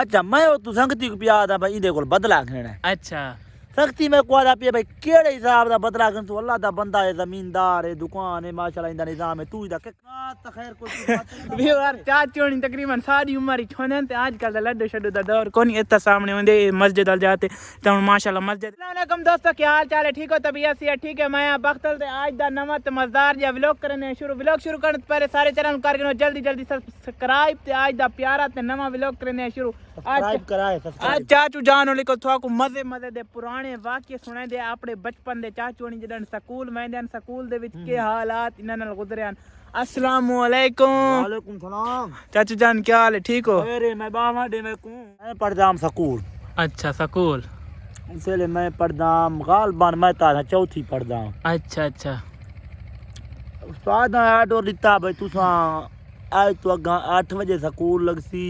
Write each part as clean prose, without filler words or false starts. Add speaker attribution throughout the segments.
Speaker 1: अच्छा मैं तू संगती को पिया था भाई इदे कोल बदला खेना
Speaker 2: अच्छा
Speaker 1: सख्ती में कोदा पिया भाई केड़े हिसाब दा बदला कर तू अल्लाह दा बंदा है जमींदार है दुकान है माशाल्लाह इंदा निजाम है तू इदा के त खैर कोई
Speaker 2: भी यार चाची होनी तकरीबन सारी उम्र ही छोने ते आजकल दा लड्डू शड्डू दा दौर कोनी इतना सामने होंदे मस्जिद अल जाते तो माशाल्लाह मस्जिद। अस्सलाम वालेकुम दोस्तों, क्या हाल चाल है? ठीक हो? तबीयत से ठीक है? मैं बख्तल ते आज दा नवा ते मजेदार या व्लॉग करने व्लॉग शुरू करने से पहले सारे चैनल कर जल्दी जल्दी सब्सक्राइब ते आज दा प्यारा ते नवा व्लॉग करने शुरू। आज चाचू जान होली को थोड़ा मजे मजे दे पुराने वाक्य सुने दे अपने बचपन दे चाचू होनी जदन स्कूल में स्कूल दे विच के हालात इन्हां नाल गुजरे हैं। अस्सलाम वालेकुम।
Speaker 1: वालेकुम सलाम
Speaker 2: चाचू जान क्या हाल है? ठीक हो?
Speaker 1: अरे मैं बावा दे मैं को मैं पढ़दाम स्कूल।
Speaker 2: अच्छा स्कूल
Speaker 1: इसलिए मैं पढ़दाम गालबान मैं तारा चौथी पढ़दाम।
Speaker 2: अच्छा अच्छा
Speaker 1: उस्ताद ने आर्डर दिता भाई तुसा आज तो अगा 8 बजे स्कूल लगसी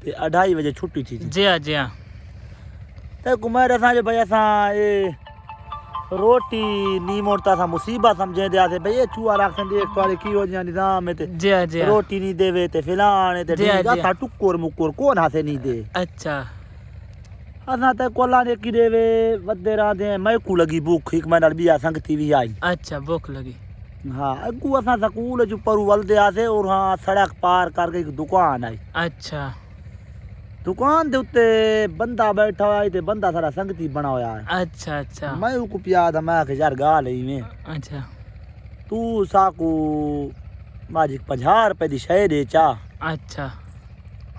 Speaker 1: ते 2:30 बजे छुट्टी थी।
Speaker 2: जी हाँ जी हाँ।
Speaker 1: ते कुमार असा जो भाई असा ए रोटी नी मोड़ता सा मुसीबत समझे दे आसे भाई ये चूहा रखन दे एक तोरे की हो जा निजाम है ते
Speaker 2: जी हाँ जी हाँ।
Speaker 1: रोटी नहीं देवे ते फिलाने ते सा टुक्कोर मुक्कोर कौन हासे नहीं दे।
Speaker 2: अच्छा
Speaker 1: असा ते कोला ने की देवे वदे रा दे मैं को लगी भूख एक महीना बिया संगती भी आई।
Speaker 2: अच्छा भूख लगी।
Speaker 1: हाँ अगू असा स्कूल जो परू वल दे आसे और हाँ सड़क पार करके एक दुकान आई।
Speaker 2: अच्छा
Speaker 1: दुकान दे उत्ते बंदा बैठा हुआ है ते बंदा सारा संगती बना हुआ है।
Speaker 2: अच्छा अच्छा
Speaker 1: मैं को पिया था मैं के यार गाल ही में
Speaker 2: अच्छा
Speaker 1: तू साकू माजी 50 रुपए दी शय दे चा।
Speaker 2: अच्छा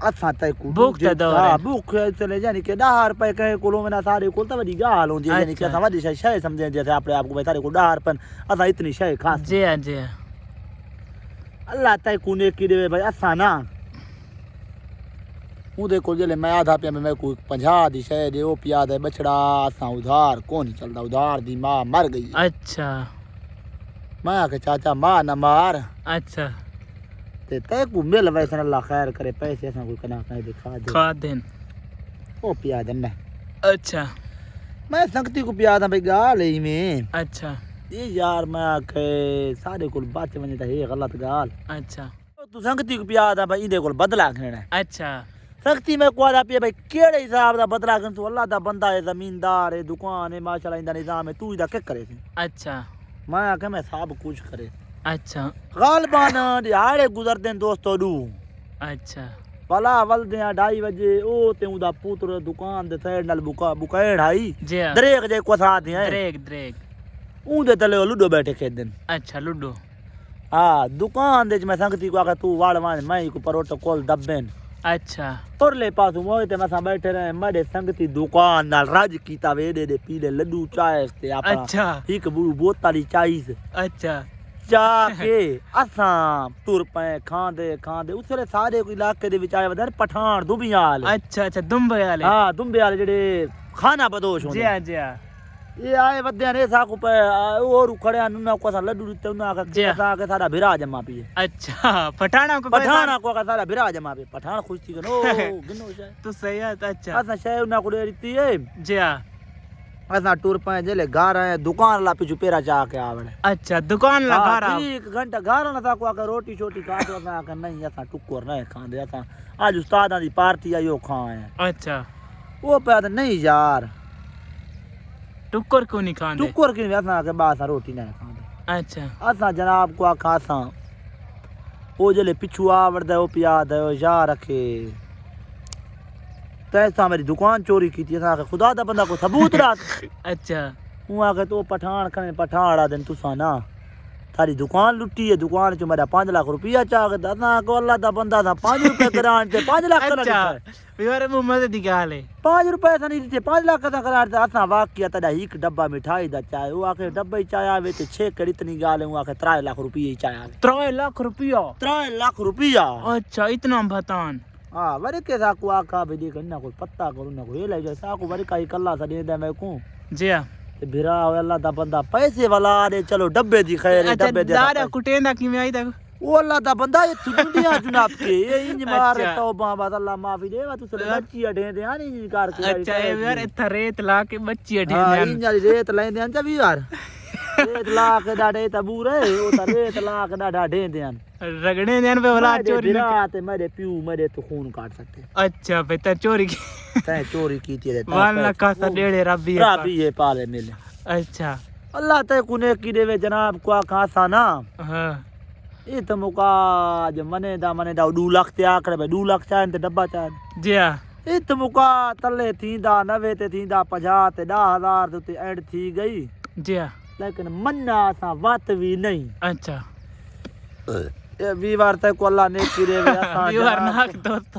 Speaker 1: असा तय को
Speaker 2: भूख ते दौर
Speaker 1: हां भूख चले जानी के 10 रुपए कहे कोलो में सारे कोल त वडी गाल होंदी है यानी के असा वडी शय समझे जैसे अपने आप को भाई सारे को 10 रुपए असा इतनी शय खास।
Speaker 2: जी हां जी हां।
Speaker 1: अल्लाह तय को ने की देवे भाई असा ना उदे को जले मैं आधा पे मैं को 50 दी शय दे ओ पिया दे बछड़ा असा उधार कोनी चलदा उधार दी मां मर गई।
Speaker 2: अच्छा
Speaker 1: मैं के चाचा मां न मार।
Speaker 2: अच्छा
Speaker 1: ते तय को मिल वैसे अल्लाह खैर करे पैसे असा कोई कना कहे दिखा दे
Speaker 2: खा देन
Speaker 1: ओ पिया दे मैं।
Speaker 2: अच्छा
Speaker 1: मैं संगती को पिया था भाई गाल ही में।
Speaker 2: अच्छा
Speaker 1: ये यार मैं के सारे को बात वने त हे गलत गाल।
Speaker 2: अच्छा
Speaker 1: तू संगती को पिया था भाई इदे को बदला खेना।
Speaker 2: अच्छा
Speaker 1: सख्ती में कोदा पिया भाई केड़े हिसाब दा बदला कर तू अल्लाह दा बंदा है जमींदार है दुकान है माशाल्लाह इंदा निजाम है तू इदा के करे।
Speaker 2: अच्छा
Speaker 1: मैं आके मैं सब कुछ करे।
Speaker 2: अच्छा
Speaker 1: गालबान दिहाड़े गुजरते दोस्तों दू।
Speaker 2: अच्छा
Speaker 1: भला वल दे 2:30 बजे ओ ते उदा पुत्र दुकान दे साइड नाल बुकाएड़ आई
Speaker 2: जी हां
Speaker 1: दरेक जे को साथ है
Speaker 2: द्रेक
Speaker 1: ऊंदे तले लूडो बैठे खेदन।
Speaker 2: अच्छा लूडो
Speaker 1: हाँ दुकान दे मैं संगती को आके तू वाड़ वाण मैं को प्रोटोकॉल दबेन।
Speaker 2: अच्छा
Speaker 1: तुरले पासू मोए ते मसा बैठे रहे मडे संगती दुकान नाल राज कीता वे दे पीले लड्डू चाय ते आपा।
Speaker 2: अच्छा
Speaker 1: एक बुरू बोतली चाय से
Speaker 2: अच्छा
Speaker 1: चा के असा तुर पे खांदे खांदे उसरे सारे को इलाके दे विच आए वदन पठान दुबियाल।
Speaker 2: अच्छा अच्छा दुंबे वाले
Speaker 1: हां दुंबे वाले जेडे खाना बदोश होंदे।
Speaker 2: जी हां जी हां।
Speaker 1: ये आए वदे ने साकू पे और खड़े नुना को सा लड्डू ते उना का सा के सारा भिरा जमा पिए।
Speaker 2: अच्छा पठाना को
Speaker 1: का सारा भिरा जमा पिए पठान खुश थी गनो गनो शाय
Speaker 2: तो सही है। अच्छा
Speaker 1: असा शाय उना को देती है।
Speaker 2: जी हां
Speaker 1: असा टूर पे जेले घर आए दुकान ला पिछु पेरा चा के आवड़े।
Speaker 2: अच्छा दुकान ला घर आ
Speaker 1: 1 घंटा घर ना ता को आके रोटी छोटी खा तो ना के नहीं असा टुक्कर नहीं खांदे असा आज उस्तादां दी पार्टी आयो खाए।
Speaker 2: अच्छा
Speaker 1: वो पे नहीं यार
Speaker 2: टुक्कर क्यों नहीं खांदे?
Speaker 1: टुक्कर की असा के बासा रोटी नहीं खांदे।
Speaker 2: अच्छा
Speaker 1: असा जनाब को आखा सा ओ जेले पिछु आवड़ दे ओ पिया दे ओ या रखे तैसा मेरी दुकान चोरी की थी असा के खुदा दा बंदा को सबूत रात।
Speaker 2: अच्छा
Speaker 1: हूं आके तो पठान कने पठान आ दिन तुसा ना थारी दुकान लुटी है दुकान च मेरा 5 लाख रुपया चा के दादा को अल्लाह दा बंदा था 5 रुपए करान ते 5 लाख कर दिया।
Speaker 2: अच्छा यार वो मजे दी गाल है
Speaker 1: 5 रुपए सा नहीं दिते 5 लाख का करार दा असा वाकया तदा एक डब्बा मिठाई दा चाय वो आके डब्बे चाय आवे ते 6 कर इतनी गाल है आके 3 लाख रुपये चाय आवे।
Speaker 2: 3 लाख रुपया
Speaker 1: 3 लाख रुपया।
Speaker 2: अच्छा इतना भतान।
Speaker 1: हां वरे के सा को आका भी देख ना कोई पत्ता करू ना कोई ले जा सा को वरे काई कल्ला सा दे दे मैं को। जी हां भिरा अल्लाह दा बंदा पैसे वाला दे चलो डब्बे दी खैर है डब्बे दे दादा
Speaker 2: कुटेंदा की में आई तक
Speaker 1: वो अल्लाह दा बंदा ये दुनिया जुनाब के ये इंज मार तौबा बा अल्लाह माफी देवा तू सले बच्ची अढे दे हां इंज कर के।
Speaker 2: अच्छा यार इतना रेत ला के बच्ची अढे दे
Speaker 1: हां इंज रेत लेंदे हन चा भी यार रेत ला के डाडे तबूरे ओ ता रेत ला के डाडा ढे दे हन।
Speaker 2: रगड़े देन पे औलाद चोरी
Speaker 1: ते मेरे प्यू मेरे तो खून काट सकते।
Speaker 2: अच्छा भाई ते चोरी की
Speaker 1: तै चोरी की थी
Speaker 2: वाला का डेढ़े रब्बी
Speaker 1: ये पाले मिले।
Speaker 2: अच्छा
Speaker 1: अल्लाह ते कुने की देवे जनाब को खासा ना।
Speaker 2: हां
Speaker 1: ये तो मुका जो मने दा 2 लाख ते आकड़े भाई 2 लाख चाहे ते डब्बा चाहे
Speaker 2: जी हां
Speaker 1: ये तो मुका तले थींदा 90 ते थींदा 50 ते 10,000 ते एंड थी गई
Speaker 2: जी हां
Speaker 1: लेकिन मन्ना सा बात भी नहीं।
Speaker 2: अच्छा
Speaker 1: ये वीवार ते को अल्लाह ने की देवे असा
Speaker 2: वीवार ना दोस्त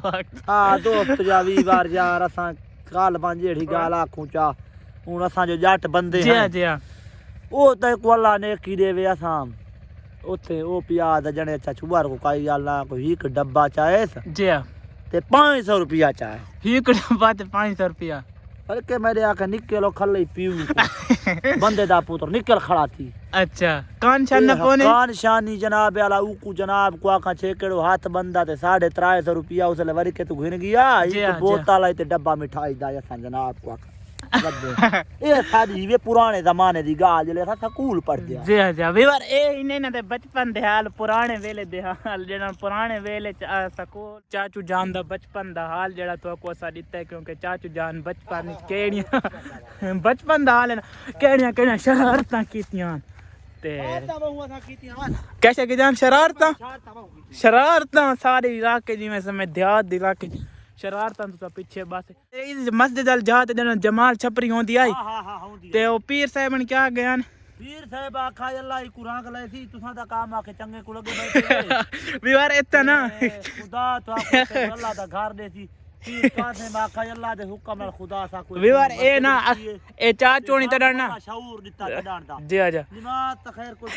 Speaker 1: हां दोस्त जा वीवार यार असा गाल बन जेड़ी गाल आखूं चा हुन असा जो जट बंदे हैं
Speaker 2: जी हां
Speaker 1: ओ ते को अल्लाह ने की देवे असा ओथे ओ पिया दा जने अच्छा छुआर को काई अल्लाह को एक डब्बा चाहे
Speaker 2: जी हां
Speaker 1: ते 500 रुपया चाहे
Speaker 2: एक डब्बा ते 500 रुपया
Speaker 1: अरे के मेरे आके निकलो खले पीऊ बंदे दा पुत्र निकल खड़ा थी।
Speaker 2: अच्छा कान शान कोने
Speaker 1: कान शानी जनाब आला ऊकू जनाब को आका छेकड़ो हाथ बंदा ते 350 रुपया उसले वरी के तू घिन गया एक बोतल आई ते डब्बा मिठाई दा यसा जनाब को आका ये साडी वे पुराने जमाने दी गाल जले सा स्कूल पढ़ गया
Speaker 2: जी जी वीवार ए इने ना ते बचपन दे हाल पुराने वेले दे हाल जेड़ा पुराने वेले च स्कूल चाचू जान दा बचपन दा हाल जेड़ा तो को सा दित्ता है क्योंकि चाचू जान बचपन विच केड़ियां बचपन दा हाल है केड़ियां शरारतां कीतियां ते कैसे की जान शरारतां सारे इलाके जिवें समय देहात दे इलाके शरारतां तो पीछे बस मस्जिद अल जात जन जमाल छपरी होंदी आई ते ओ पीर साहब ने क्या गया
Speaker 1: पीर साहब आखा अल्लाह ही कुरान गले थी तुसा दा काम आके चंगे को लगे बैठे
Speaker 2: बीवार इतना
Speaker 1: खुदा तो आके अल्लाह दा घर दे थी पीर कासे माखा अल्लाह दे हुक्म नाल खुदा सा कोई
Speaker 2: बीवार ए ना ए चाचोणी तड़ना
Speaker 1: शऊर दिता कडान दा
Speaker 2: जी आजा
Speaker 1: दिमाग त खैर कोई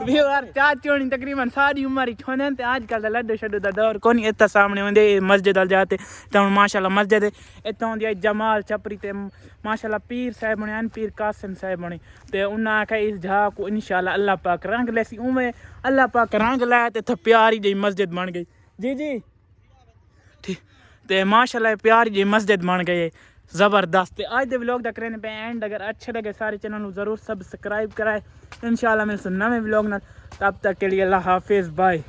Speaker 2: बीवार चाचोणी तकरीबन सारी उम्र ही छोने ते आजकल दा लड्डू शड्डू दा दौर कोनी इत्ता सामने होंदे मस्जिद अल जाते ते माशाल्लाह मस्जिद इत्ता होंदी जमाल छपरी ते माशाल्लाह पीर साहब बने पीर कासिम साहब बने ते उन्हां आखे इस जगह को इंशाल्लाह अल्लाह पाक रंग लेसी उमे अल्लाह पाक रंग लाया ते इत्थे प्यारी जी मस्जिद बन गई जी जी ठीक ते माशाल्लाह प्यारी जी मस्जिद बन गई ज़बरदस्त। ते आज दे व्लॉग दा करने पे एंड अगर अच्छे लगे सारे चैनल को जरूर सब्सक्राइब कराए इंशाल्लाह मिलते नवे व्लॉग नाल तब तक के लिए अल्लाह हाफिज़ बाय।